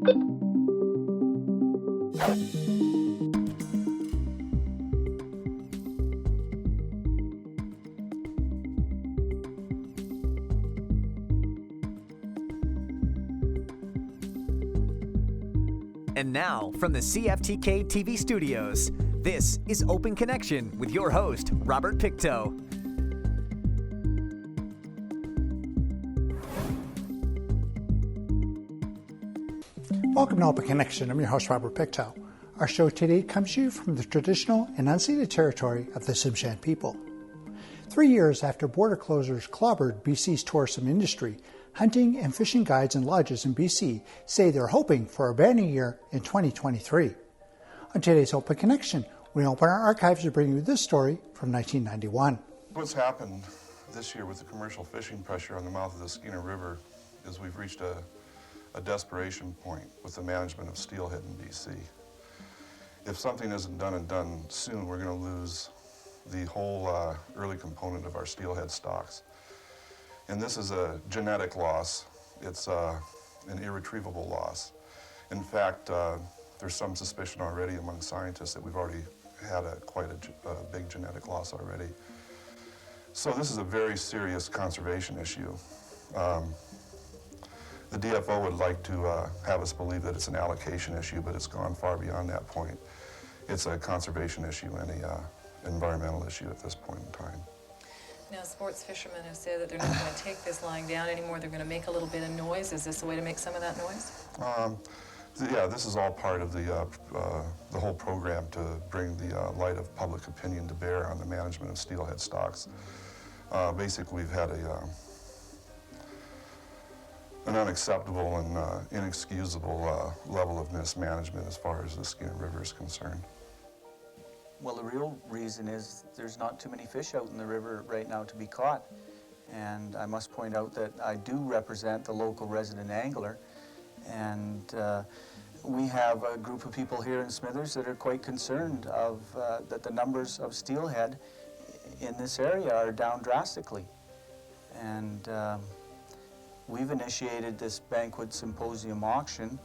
And now, from the CFTK-TV studios, this is Open Connection with your host, Robert Pictou. Welcome to Open Connection. I'm your host, Robert Pictou. Our show today comes to you from the traditional and unceded territory of the Tsimshian people. 3 years after border closures clobbered BC's tourism industry, hunting and fishing guides and lodges in BC say they're hoping for a banner year in 2023. On today's Open Connection, we open our archives to bring you this story from 1991. What's happened this year with the commercial fishing pressure on the mouth of the Skeena River is we've reached a desperation point with the management of steelhead in BC. If something isn't done and done soon, we're going to lose the whole early component of our steelhead stocks. And this is a genetic loss. It's an irretrievable loss. In fact, there's some suspicion already among scientists that we've already had quite a big genetic loss already. So this is a very serious conservation issue. The DFO would like to have us believe that it's an allocation issue, but it's gone far beyond that point. It's a conservation issue and an environmental issue at this point in time. Now, sports fishermen have said that they're not going to take this lying down anymore. They're going to make a little bit of noise. Is this a way to make some of that noise? Yeah, this is all part of the whole program to bring the light of public opinion to bear on the management of steelhead stocks. Basically, we've had an unacceptable and inexcusable level of mismanagement as far as the Skeena River is concerned. Well, the real reason is there's not too many fish out in the river right now to be caught. And I must point out that I do represent the local resident angler. And we have a group of people here in Smithers that are quite concerned that the numbers of steelhead in this area are down drastically. And we've initiated this banquet symposium auction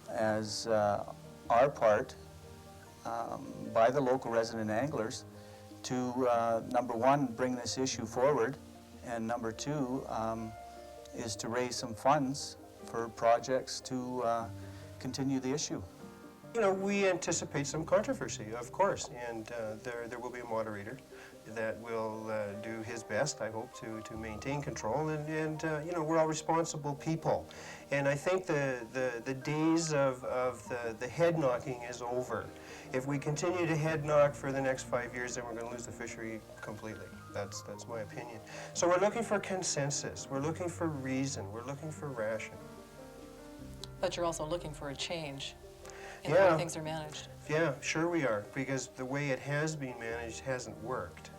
as our part by the local resident anglers to, number one, bring this issue forward, and number two is to raise some funds for projects to continue the issue. You know, we anticipate some controversy, of course, and there will be a moderator that will do his best, I hope, to maintain control, and you know, we're all responsible people. And I think the days of the head knocking is over. If we continue to head knock for the next 5 years, then we're going to lose the fishery completely. That's my opinion. So we're looking for consensus, we're looking for reason, we're looking for ration. But you're also looking for a change in the way things are managed. Yeah, sure we are, because the way it has been managed hasn't worked.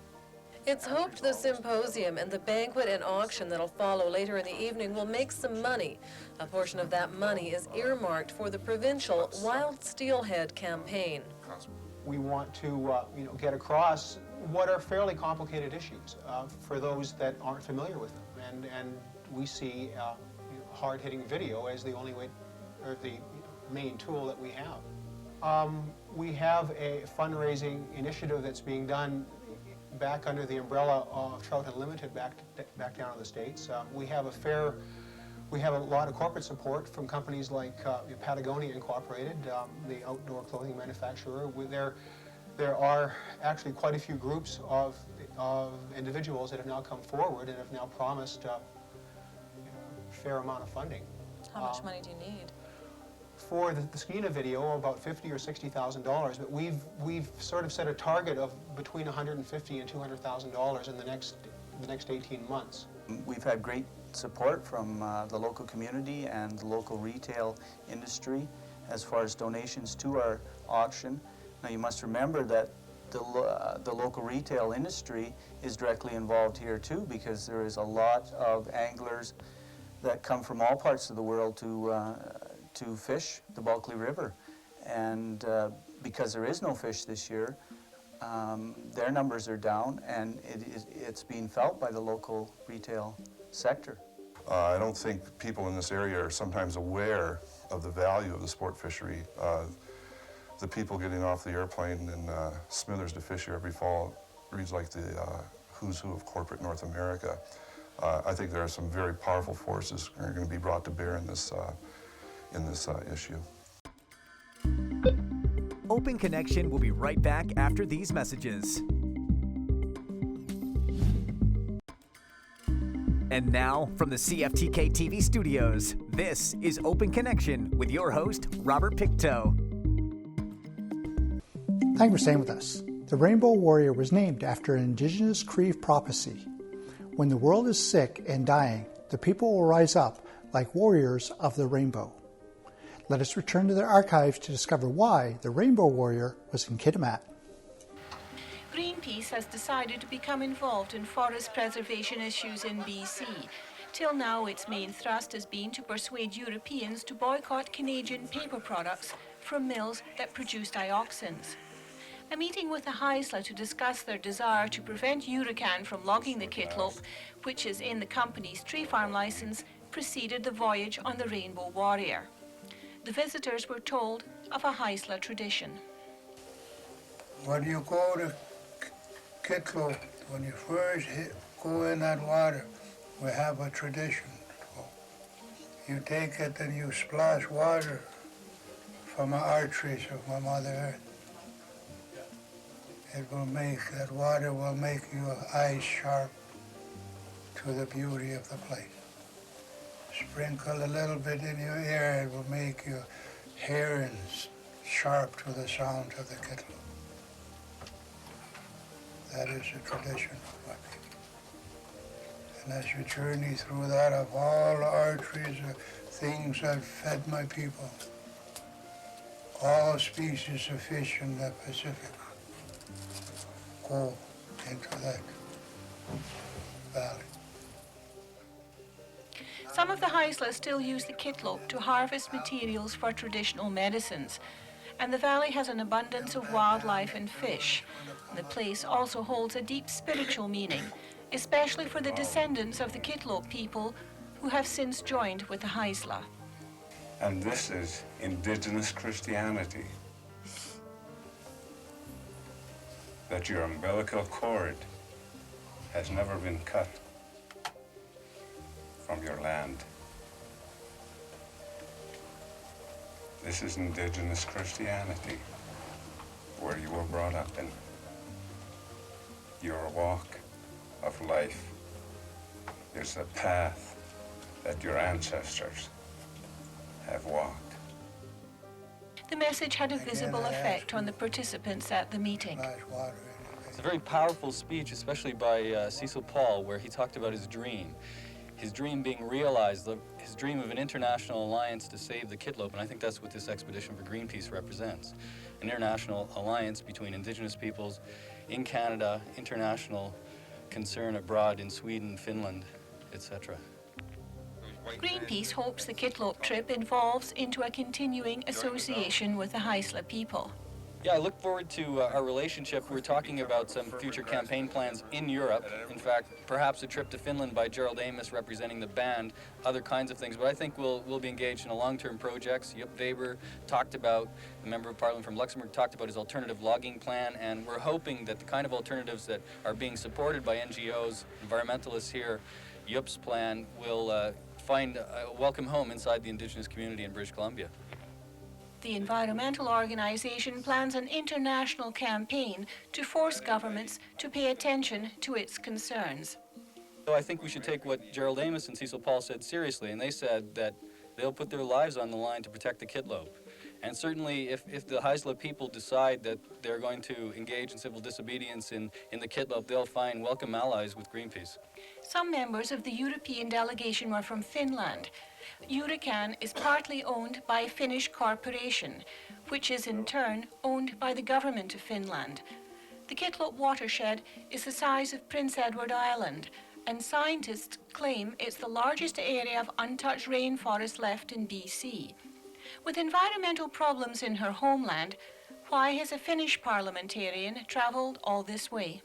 It's hoped the symposium and the banquet and auction that'll follow later in the evening will make some money. A portion of that money is earmarked for the provincial Wild Steelhead campaign. We want to get across what are fairly complicated issues for those that aren't familiar with them. And we see hard-hitting video as the only way, or the main tool that we have. We have a fundraising initiative that's being done back under the umbrella of Trout Unlimited back down in the States. We have a lot of corporate support from companies like Patagonia Incorporated, the outdoor clothing manufacturer. There are actually quite a few groups of individuals that have now come forward and have now promised a fair amount of funding. How much money do you need? For the Skeena video, about $50,000 or $60,000, but we've sort of set a target of between $150,000 and $200,000 in the next 18 months. We've had great support from the local community and the local retail industry as far as donations to our auction. Now you must remember that the local retail industry is directly involved here too, because there is a lot of anglers that come from all parts of the world to fish the Bulkley River. And because there is no fish this year, their numbers are down, and it's being felt by the local retail sector. I don't think people in this area are sometimes aware of the value of the sport fishery. The people getting off the airplane in Smithers to fish here every fall reads like the who's who of corporate North America. I think there are some very powerful forces that are going to be brought to bear in this issue. Open Connection will be right back after these messages. And now, from the CFTK-TV studios, this is Open Connection with your host, Robert Pictou. Thank you for staying with us. The Rainbow Warrior was named after an indigenous Cree prophecy. When the world is sick and dying, the people will rise up like warriors of the rainbow. Let us return to their archives to discover why the Rainbow Warrior was in Kitimat. Greenpeace has decided to become involved in forest preservation issues in BC. Till now, its main thrust has been to persuade Europeans to boycott Canadian paper products from mills that produce dioxins. A meeting with the Haisla to discuss their desire to prevent Urucan from logging the Kitlope, which is in the company's tree farm license, preceded the voyage on the Rainbow Warrior. The visitors were told of a Haisla tradition. When you go to Kitlope, when you first go in that water, we have a tradition. You take it and you splash water from our arteries of my Mother Earth. It will make, that water will make your eyes sharp to the beauty of the place. Sprinkle a little bit in your ear, it will make your hearing sharp to the sound of the Kitlope. That is a tradition of my people. And as you journey through that, of all the arteries of things I've fed my people, all species of fish in the Pacific go into that valley. Some of the Haisla still use the Kitlope to harvest materials for traditional medicines, and the valley has an abundance of wildlife and fish. The place also holds a deep spiritual meaning, especially for the descendants of the Kitlope people who have since joined with the Haisla. And this is indigenous Christianity. That your umbilical cord has never been cut from your land. This is indigenous Christianity, where you were brought up in. Your walk of life is the path that your ancestors have walked. The message had a visible effect on the participants at the meeting. It's a very powerful speech, especially by Cecil Paul, where he talked about his dream being realized, his dream of an international alliance to save the Kitlope, and I think that's what this expedition for Greenpeace represents. An international alliance between Indigenous peoples in Canada, international concern abroad in Sweden, Finland, etc. Greenpeace hopes the Kitlope trip evolves into a continuing association with the Haisla people. Yeah, I look forward to our relationship. We're talking about some future campaign plans in Europe. In fact, perhaps a trip to Finland by Gerald Amos representing the band, other kinds of things. But I think we'll be engaged in a long-term projects. Jupp Weber talked about, a member of Parliament from Luxembourg, talked about his alternative logging plan, and we're hoping that the kind of alternatives that are being supported by NGOs, environmentalists here, Jupp's plan will find a welcome home inside the Indigenous community in British Columbia. The environmental organization plans an international campaign to force governments to pay attention to its concerns. So I think we should take what Gerald Amos and Cecil Paul said seriously, and they said that they'll put their lives on the line to protect the Kitlope. And certainly if the Haisla people decide that they're going to engage in civil disobedience in the Kitlope, they'll find welcome allies with Greenpeace. Some members of the European delegation were from Finland. Urucan is partly owned by a Finnish corporation, which is in turn owned by the government of Finland. The Kitlope watershed is the size of Prince Edward Island, and scientists claim it's the largest area of untouched rainforest left in BC. With environmental problems in her homeland, why has a Finnish parliamentarian travelled all this way?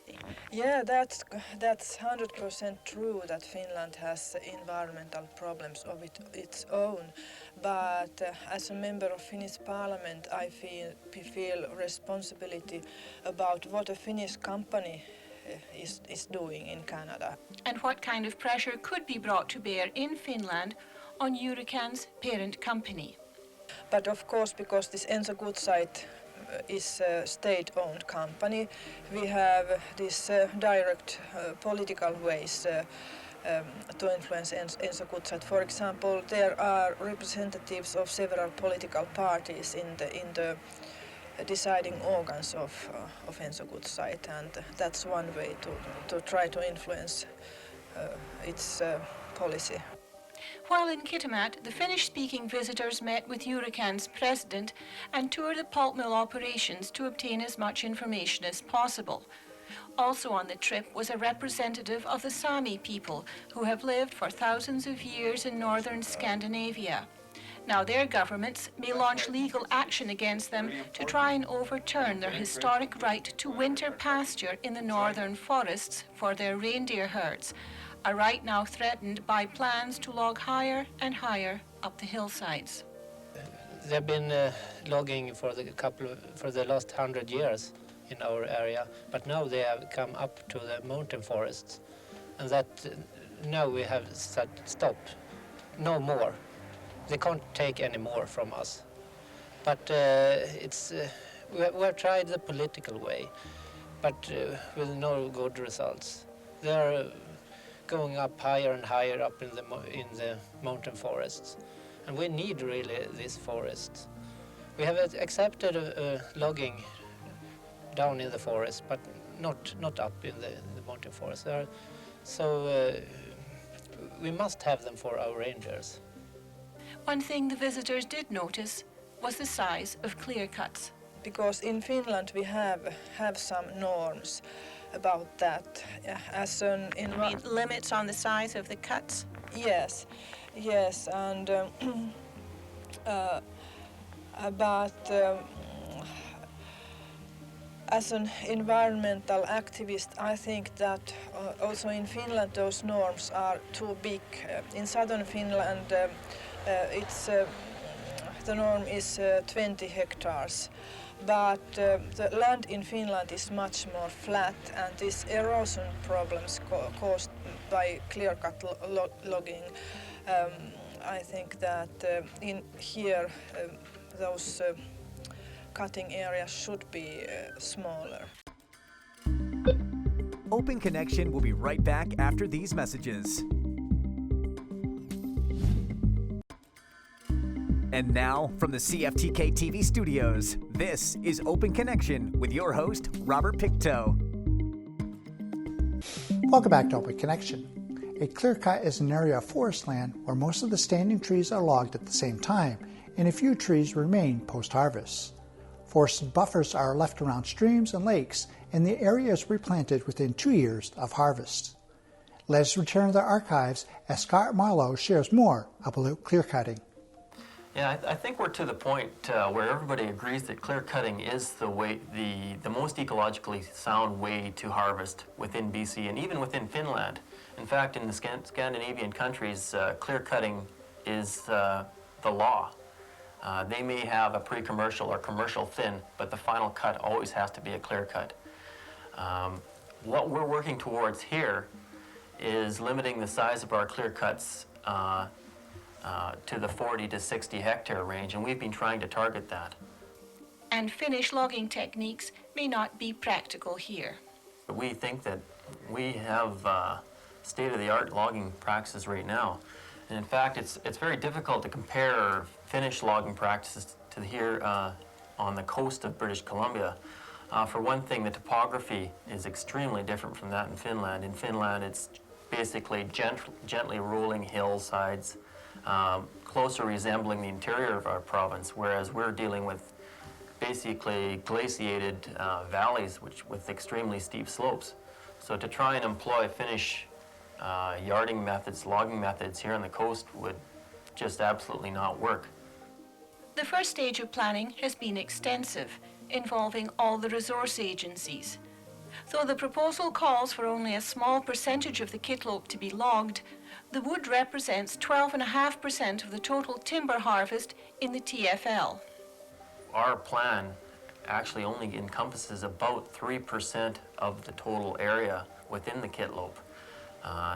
Yeah, that's 100% true that Finland has environmental problems of its own. But as a member of Finnish Parliament, I feel responsibility about what a Finnish company is doing in Canada. And what kind of pressure could be brought to bear in Finland on Eurocan's parent company? But of course, because this Enso Gutzeit is a state-owned company, we have these direct political ways to influence Enso Gutzeit. For example, there are representatives of several political parties in the deciding organs of Enso Gutzeit, and that's one way to try to influence its policy. While in Kitimat, the Finnish-speaking visitors met with Eurocan's president and toured the pulp mill operations to obtain as much information as possible. Also on the trip was a representative of the Sami people, who have lived for thousands of years in northern Scandinavia. Now their governments may launch legal action against them to try and overturn their historic right to winter pasture in the northern forests for their reindeer herds, a right now threatened by plans to log higher and higher up the hillsides. They've been logging for the last 100 years in our area, but now they have come up to the mountain forests, and that now we have said stop, no more. They can't take any more from us. But we have tried the political way, but with no good results. They are going up higher and higher up in the mountain forests, and we need really these forests. We have accepted logging down in the forest, but not up in the mountain forest. So we must have them for our rangers. One thing the visitors did notice was the size of clear cuts. Because in Finland we have some norms about that. You mean limits on the size of the cuts? Yes, and as an environmental activist, I think that also in Finland those norms are too big. In southern Finland, the norm is 20 hectares. But the land in Finland is much more flat, and these erosion problems caused by clear-cut logging, I think that in here those cutting areas should be smaller. Open Connection will be right back after these messages. And now, from the CFTK-TV studios, this is Open Connection with your host, Robert Pictou. Welcome back to Open Connection. A clear cut is an area of forest land where most of the standing trees are logged at the same time, and a few trees remain post-harvest. Forest buffers are left around streams and lakes, and the area is replanted within 2 years of harvest. Let us return to the archives as Scott Marlowe shares more about clear cutting. Yeah, I think we're to the point where everybody agrees that clear cutting is the most ecologically sound way to harvest within BC and even within Finland. In fact, in the Scandinavian countries, clear cutting is the law. They may have a pre-commercial or commercial thin, but the final cut always has to be a clear cut. What we're working towards here is limiting the size of our clear cuts to the 40 to 60 hectare range, and we've been trying to target that. And Finnish logging techniques may not be practical here. We think that we have state-of-the-art logging practices right now. And in fact, it's very difficult to compare Finnish logging practices to here on the coast of British Columbia. For one thing, the topography is extremely different from that in Finland. In Finland, it's basically gently rolling hillsides, closer resembling the interior of our province, whereas we're dealing with basically glaciated valleys with extremely steep slopes. So to try and employ Finnish yarding methods, logging methods here on the coast would just absolutely not work. The first stage of planning has been extensive. involving all the resource agencies. Though the proposal calls for only a small percentage of the Kitlope to be logged, the wood represents 12.5% of the total timber harvest in the TFL. Our plan actually only encompasses about 3% of the total area within the Kitlope.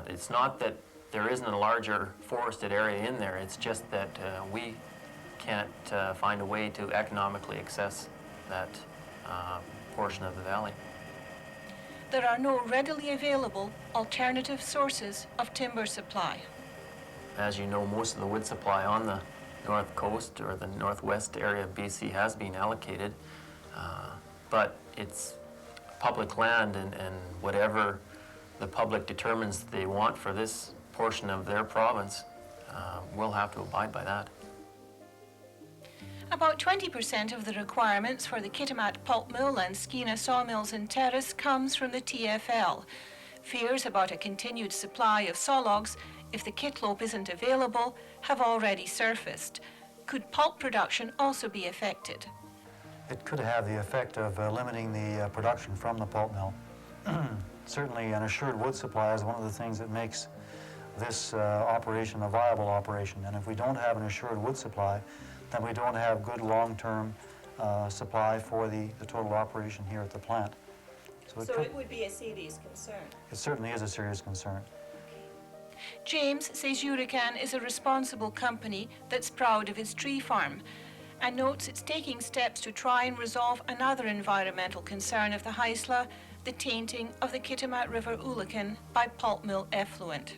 It's not that there isn't a larger forested area in there, it's just that we can't find a way to economically access that portion of the valley. There are no readily available alternative sources of timber supply. As you know, most of the wood supply on the north coast or the northwest area of BC has been allocated, but it's public land, and whatever the public determines they want for this portion of their province, we'll have to abide by that. About 20% of the requirements for the Kitimat pulp mill and Skeena sawmills and terrace comes from the TFL. Fears about a continued supply of sawlogs, if the Kitlope isn't available, have already surfaced. Could pulp production also be affected? It could have the effect of limiting the production from the pulp mill. Certainly an assured wood supply is one of the things that makes this operation a viable operation. And if we don't have an assured wood supply, then we don't have good long-term supply for the total operation here at the plant. So it would be a serious concern. It certainly is a serious concern. James says Urecan is a responsible company that's proud of its tree farm, and notes it's taking steps to try and resolve another environmental concern of the Haisla, the tainting of the Kitimat River Ulican by pulp mill effluent.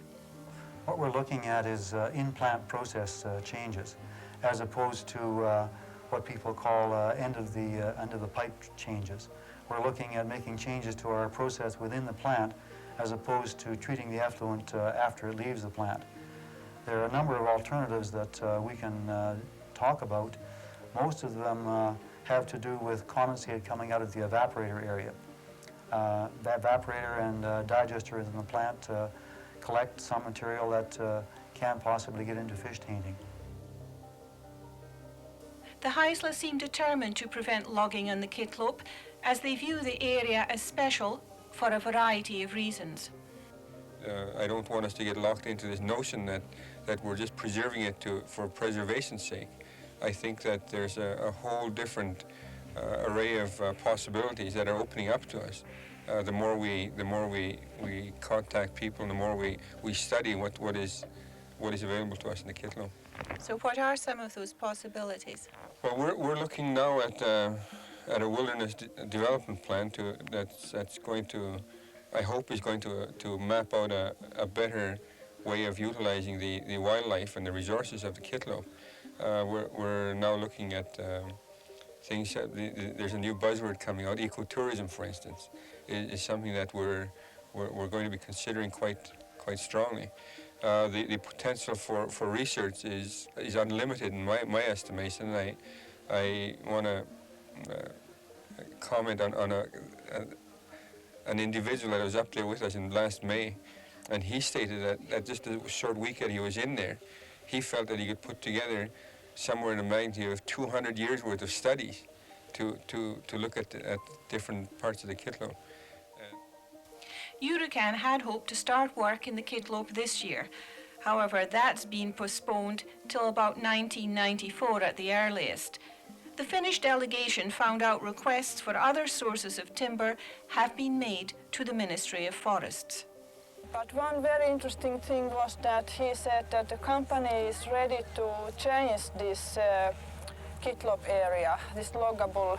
What we're looking at is in-plant process changes, as opposed to what people call end of the pipe changes. We're looking at making changes to our process within the plant, as opposed to treating the effluent after it leaves the plant. There are a number of alternatives that we can talk about. Most of them have to do with condensate coming out of the evaporator area. The evaporator and digester in the plant collect some material that can possibly get into fish tainting. The Haisla seem determined to prevent logging on the Kitlope, as they view the area as special for a variety of reasons. I don't want us to get locked into this notion that we're just preserving it for preservation's sake. I think that there's a whole different array of possibilities that are opening up to us. The more we contact people, the more we study what is available to us in the Kitlope. So what are some of those possibilities? Well, we're looking now at a wilderness development plan that's going to, I hope, is going to map out a better way of utilizing the wildlife and the resources of the Kitlope. We're now looking at things. There's a new buzzword coming out. Ecotourism, for instance, is something that we're going to be considering quite strongly. The potential for research is unlimited in my estimation. I want to comment on an individual that was up there with us in last May, and he stated that just a short weekend he was in there, he felt that he could put together somewhere in the magnitude of 200 years worth of studies to look at different parts of the Kitlope. Urecan had hoped to start work in the Kitlope this year. However, that's been postponed till about 1994 at the earliest. The Finnish delegation found out requests for other sources of timber have been made to the Ministry of Forests. But one very interesting thing was that he said that the company is ready to change this Kitlope area, this loggable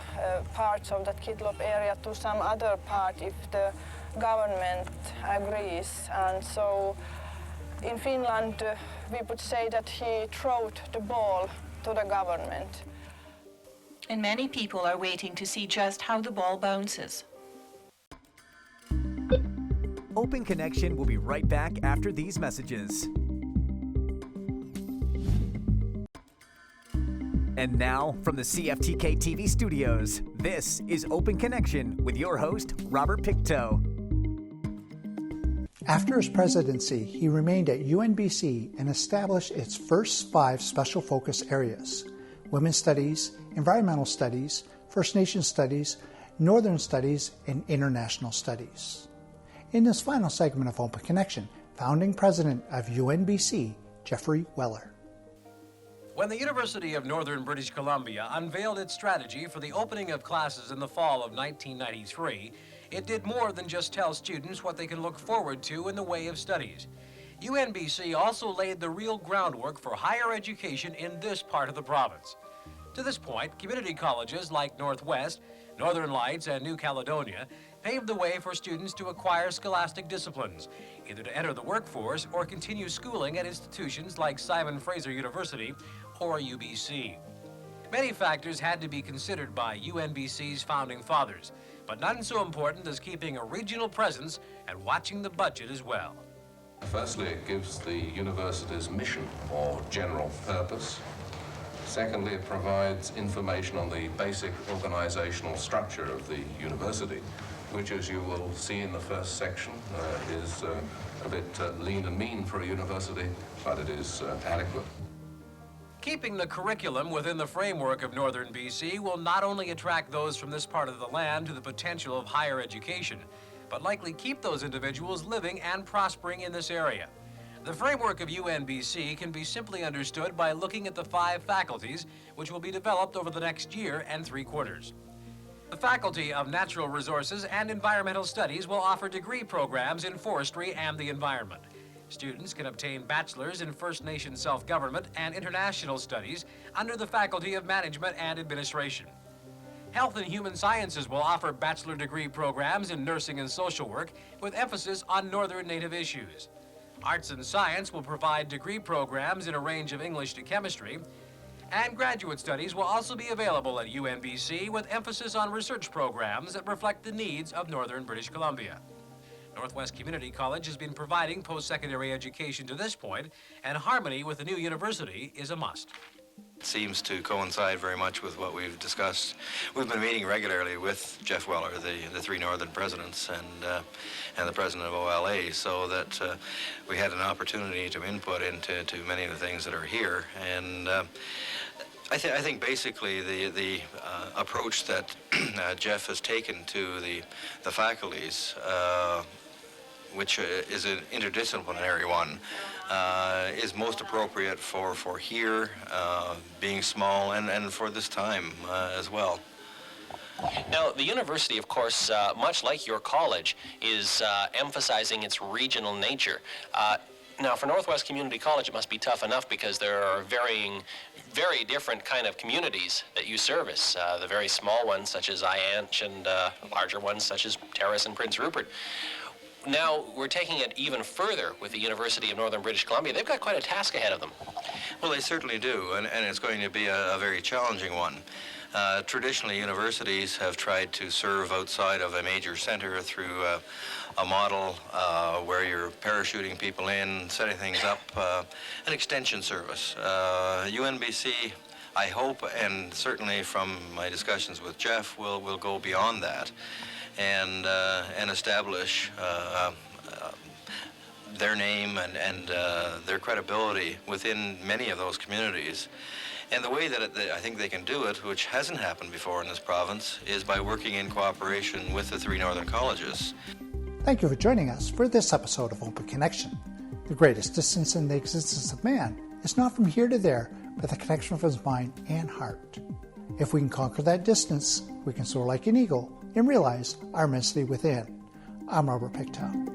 parts of that Kitlope area, to some other part if the government agrees. And so in Finland we would say that he threw the ball to the government. And many people are waiting to see just how the ball bounces. Open Connection will be right back after these messages. And now, from the CFTK-TV studios, this is Open Connection with your host, Robert Pictou. After his presidency, he remained at UNBC and established its first 5 special focus areas, Women's Studies, Environmental Studies, First Nations Studies, Northern Studies, and International Studies. In this final segment of Open Connection, founding president of UNBC, Jeffrey Weller. When the University of Northern British Columbia unveiled its strategy for the opening of classes in the fall of 1993, it did more than just tell students what they can look forward to in the way of studies. UNBC also laid the real groundwork for higher education in this part of the province. To this point, community colleges like Northwest, Northern Lights, and New Caledonia paved the way for students to acquire scholastic disciplines, either to enter the workforce or continue schooling at institutions like Simon Fraser University or UBC. Many factors had to be considered by UNBC's founding fathers, but none so important as keeping a regional presence and watching the budget as well. Firstly, it gives the university's mission or general purpose. Secondly, it provides information on the basic organizational structure of the university, which, as you will see in the first section, is a bit lean and mean for a university, but it is adequate. Keeping the curriculum within the framework of Northern BC will not only attract those from this part of the land to the potential of higher education, but likely keep those individuals living and prospering in this area. The framework of UNBC can be simply understood by looking at the 5 faculties which will be developed over the next year and 3 quarters. The Faculty of Natural Resources and Environmental Studies will offer degree programs in forestry and the environment. Students can obtain bachelors in First Nation self-government and international studies under the Faculty of Management and Administration. Health and Human Sciences will offer bachelor degree programs in nursing and social work with emphasis on Northern Native issues. Arts and Science will provide degree programs in a range of English to chemistry, and graduate studies will also be available at UNBC with emphasis on research programs that reflect the needs of Northern British Columbia. Northwest Community College has been providing post-secondary education to this point, and harmony with the new university is a must. It seems to coincide very much with what we've discussed. We've been meeting regularly with Jeff Weller, the 3 Northern presidents, and the president of OLA, so that we had an opportunity to input into many of the things that are here. And I think basically the approach that Jeff has taken to the faculties, which is an interdisciplinary one, is most appropriate for here, being small, and for this time as well. Now, the university, of course, much like your college, is emphasizing its regional nature. Now, for Northwest Community College, it must be tough enough because there are very different kind of communities that you service. The very small ones, such as Ianch, and larger ones, such as Terrace and Prince Rupert. Now, we're taking it even further with the University of Northern British Columbia. They've got quite a task ahead of them. Well, they certainly do, and it's going to be a very challenging one. Traditionally, universities have tried to serve outside of a major center through a model where you're parachuting people in, setting things up, an extension service. UNBC, I hope, and certainly from my discussions with Jeff, will go beyond that and establish their name and their credibility within many of those communities. And the way that I think they can do it, which hasn't happened before in this province, is by working in cooperation with the 3 Northern colleges. Thank you for joining us for this episode of Open Connection. The greatest distance in the existence of man is not from here to there, but the connection of his mind and heart. If we can conquer that distance, we can soar like an eagle and realize our immensity within. I'm Robert Pictou.